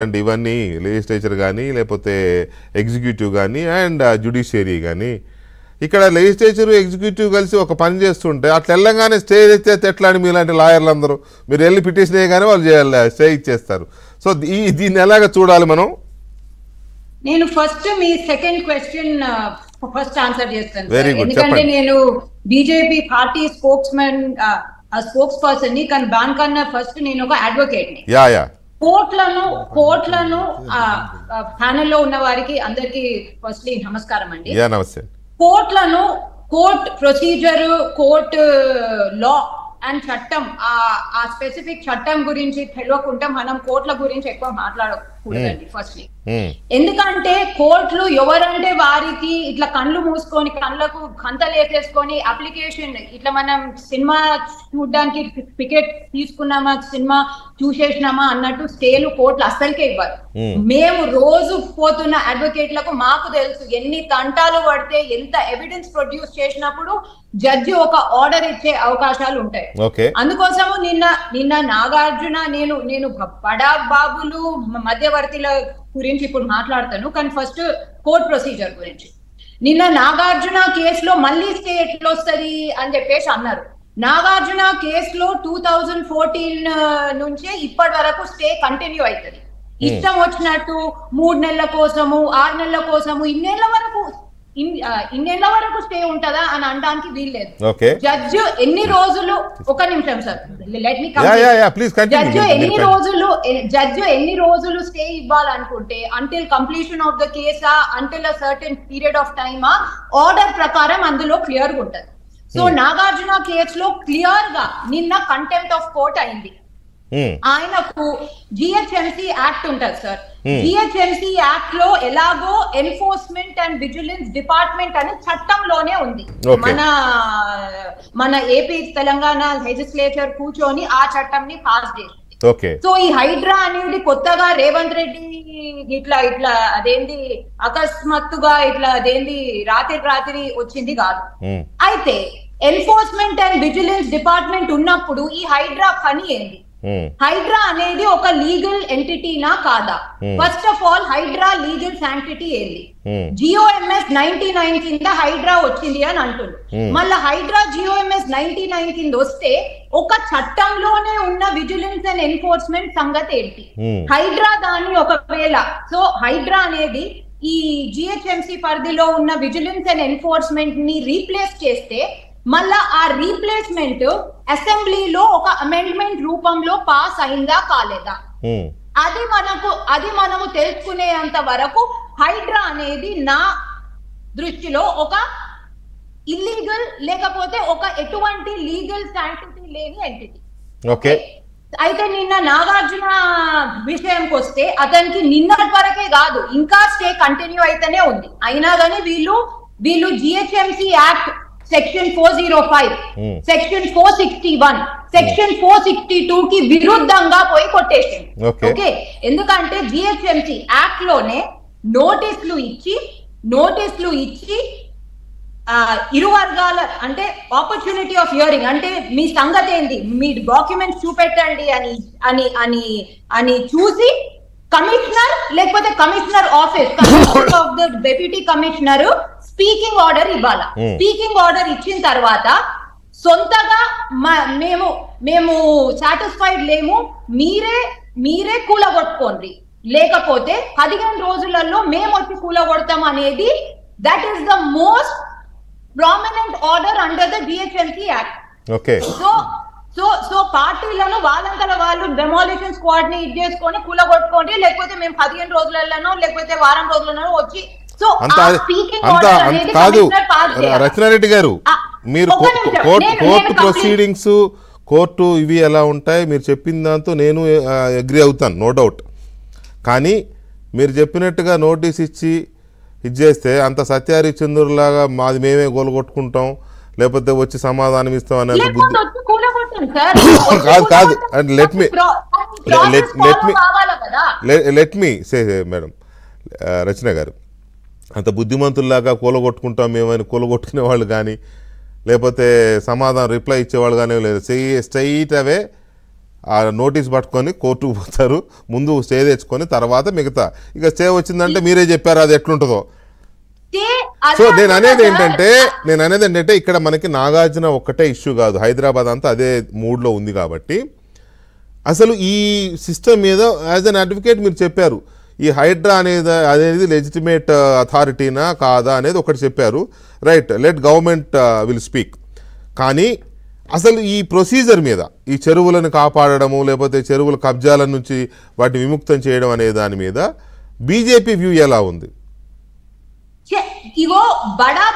And ఇవన్నీ legislature కానీ లేకపోతే ఎగ్జిక్యూటివ్ కానీ అండ్ జ్యుడిషియరీ కానీ ఇక్కడ లెజిస్లేచర్ ఎగ్జిక్యూటివ్ కలిసి ఒక పని చేస్తుంటే అట్లా వెళ్ళంగానే స్టే ఇచ్చేస్తే ఎట్లా అని మీలాంటి లాయర్లు అందరూ మీరు వెళ్ళి పిటిషన్ వేయగానే వాళ్ళు చేయాలి స్టే ఇచ్చేస్తారు. సో దీన్ని ఎలాగ చూడాలి మనం? నేను ఫస్ట్ మీ సెకండ్ క్వశ్చన్ ఫస్ట్ ఆన్సర్ చేస్తాను. Very good. ఎందుకంటే నేను బీజేపీ పార్టీ స్పోక్స్ పర్సన్ ని, కానీ దానికన్నా ఫస్ట్ నేను ఒక అడ్వకేట్ ని. కోర్టులను ప్యానెల్ లో ఉన్న వారికి అందరికి ఫస్ట్లీ నమస్కారం అండి. నమస్తే. Court procedure, court law and చట్టం, ఆ స్పెసిఫిక్ చట్టం గురించి తెలియకుండా మనం కోర్టుల గురించి ఎక్కువ మాట్లాడకూడదండి ఫస్ట్లీ. ఎందుకంటే కోర్టులు ఎవరంటే వారికి ఇట్లా కళ్ళు మూసుకొని కళ్ళకు గంతలేసేసుకొని అప్లికేషన్ ఇట్లా మనం సినిమా చూడడానికి టికెట్ తీసుకున్నామా, సినిమా చూసేసినామా అన్నట్టు స్టేలు కోర్టులు అస్సలకే ఇవ్వరు. మేము రోజు పోతున్న అడ్వకేట్లకు మాకు తెలుసు ఎన్ని తంటాలు పడితే, ఎంత ఎవిడెన్స్ ప్రొడ్యూస్ చేసినప్పుడు జడ్జి ఒక ఆర్డర్ ఇచ్చే అవకాశాలు ఉంటాయి. అందుకోసము నిన్న నాగార్జున, నేను బడా బాబులు మధ్యవర్తుల గురించి ఇప్పుడు మాట్లాడతాను, కానీ ఫస్ట్ కోర్ట్ ప్రొసీజర్ గురించి. నిన్న నాగార్జున కేసులో మళ్ళీ స్టే ఎట్లా వస్తుంది అని చెప్పేసి అన్నారు. నాగార్జున కేసులో 2014 నుంచే ఇప్పటి వరకు స్టే కంటిన్యూ అవుతుంది. ఇష్టం వచ్చినట్టు 3 నెలల కోసము, 6 నెలల కోసము, ఇన్నేళ్ల వరకు స్టే ఉంటదా అని అనడానికి వీల్లేదు. జడ్జి ఎన్ని రోజులు, ఒక నిమిషం సార్, లెట్ మీ జడ్జి ఎన్ని రోజులు స్టే ఇవ్వాలనుకుంటే అంటిల్ కంప్లీషన్ ఆఫ్ ద కేసా, until a certain period of టైమా, ఆర్డర్ ప్రకారం అందులో క్లియర్ గా ఉంటది. సో నాగార్జున కేసులో క్లియర్ గా నిన్న కంటెంప్ట్ ఆఫ్ కోర్ట్ అయింది. ఆయనకు జిహెచ్ఎంసి యాక్ట్ ఉంటది సార్. జిహెచ్ఎంసి యాక్ట్ లో ఎలాగో ఎన్ఫోర్స్మెంట్ అండ్ విజిలెన్స్ డిపార్ట్మెంట్ అని చట్టంలోనే ఉంది. మన ఏపీ తెలంగాణ లెజిస్లేచర్ కూర్చొని ఆ చట్టం ని పాస్ చేసింది. సో ఈ హైడ్రా అనేది కొత్తగా రేవంత్ రెడ్డి ఇట్లా అదేంది అకస్మాత్తుగా ఇట్లా అదేంది రాత్రి వచ్చింది కాదు. అయితే ఎన్ఫోర్స్మెంట్ అండ్ విజిలెన్స్ డిపార్ట్మెంట్ ఉన్నప్పుడు ఈ హైడ్రా పని ఏంది? హైడ్రా అనేది ఒక లీగల్ ఎంటిటీనా కాదా? First of all HYDRAA legal sanctity ఏంది? జిఓఎంఎస్ 99 కింద హైడ్రా వచ్చింది అని అంటుంది. మళ్ళీ హైడ్రా జిఓఎంఎస్ 99 కింద వస్తే ఒక చట్టంలోనే ఉన్న విజిలెన్స్ అండ్ ఎన్ఫోర్స్మెంట్ సంగతి ఏంటి? హైడ్రా దాన్ని ఒకవేళ, సో హైడ్రా అనేది ఈ జిహెచ్ఎంసి పరిధిలో ఉన్న విజిలెన్స్ అండ్ ఎన్ఫోర్స్మెంట్ ని రీప్లేస్ చేస్తే మళ్ళా ఆ రీప్లేస్మెంట్ అసెంబ్లీలో ఒక అమెండ్మెంట్ రూపంలో పాస్ అయిందా కాలేదా, అది మనము తెలుసుకునేంత వరకు హైడ్రా అనేది నా దృష్టిలో ఒక ఇల్లీగల్, లేకపోతే ఒక ఎటువంటి లీగల్ శాంక్టిటీ లేని ఎంటిటీ. అయితే నిన్న నాగార్జున విషయంకి వస్తే అతనికి నిన్నటి వరకే కాదు, ఇంకా స్టే కంటిన్యూ అయితేనే ఉంది. అయినా కానీ వీళ్ళు GHMC act section 405, section 461, section 462 కి విరుద్ధంగా పోయి కొట్టేసింది. ఓకే, ఎందుకంటే జిహెచ్ఎంసి యాక్ట్ లోనే నోటీసులు ఇచ్చి ఇరు వర్గాల అంటే ఆపర్చునిటీ ఆఫ్ హియరింగ్, అంటే మీ సంగతి ఏంది, మీ డాక్యుమెంట్స్ చూపెట్టండి అని చూసి కమిషనర్ లేకపోతే commissioner office of the deputy commissioner speaking order ఇవ్వాలా. స్పీకింగ్ ఆర్డర్ ఇచ్చిన తర్వాత సొంతగా మేము సాటిస్ఫైడ్ లేము, మీరే కూలగొట్టుకోండి, లేకపోతే 15 రోజులలో మేము వచ్చి కూలగొడతాం అనేది, that is the most prominent order under the GHMC act. So పార్టీలను వాళ్ళంతల వాళ్ళు డెమాలిషన్ స్క్వాడ్ ని ఇది చేసుకొని కూలగొట్టుకోండి, లేకపోతే మేము 15 రోజులలోనో లేకపోతే వారం రోజులలోనో వచ్చి. సో కాదు రచనారెడ్డి గారు, మీరు కోర్టు ప్రొసీడింగ్స్, కోర్టు ఇవి ఎలా ఉంటాయి మీరు చెప్పిన దాంతో నేను అగ్రి అవుతాను, నో డౌట్. కానీ మీరు చెప్పినట్టుగా నోటీస్ ఇచ్చి ఇది చేస్తే అంత సత్యహరిచంద్రులాగా మాది మేమే గోలగొట్టుకుంటాం, లేకపోతే వచ్చి సమాధానం ఇస్తాం అనేది బుద్ధి కాదు. And let me say madam Rachana garu, అంత బుద్ధిమంతుల్లాగా కూలగొట్టుకుంటాం మేమని కూలగొట్టుకునే వాళ్ళు కానీ, లేకపోతే సమాధానం రిప్లై ఇచ్చేవాళ్ళు కానీ లేదు. స్ట్రైట్ అవే ఆ నోటీస్ పట్టుకొని కోర్టుకు పోతారు, ముందు స్టే తెచ్చుకొని తర్వాత మిగతా ఇక స్టే వచ్చిందంటే మీరే చెప్పారు అది ఎట్లుంటుందో. సో నేను అనేది ఏంటంటే ఇక్కడ మనకి నాగార్జున ఒక్కటే ఇష్యూ కాదు, హైదరాబాద్ అంతా అదే మూడ్లో ఉంది కాబట్టి అసలు ఈ సిస్టమ్ మీద యాజ్ అన్ అడ్వకేట్ మీరు చెప్పారు ఈ హైడ్రా అనేది లెజిటిమేట్ అథారిటీనా కాదా అనేది ఒకటి చెప్పారు, right, let government will speak. కానీ అసలు ఈ ప్రొసీజర్ మీద ఈ చెరువులను కాపాడడము లేకపోతే చెరువుల కబ్జాల నుంచి వాటిని విముక్తం చేయడం అనే దాని మీద బీజేపీ వ్యూ ఎలా ఉంది? ఇగో బడా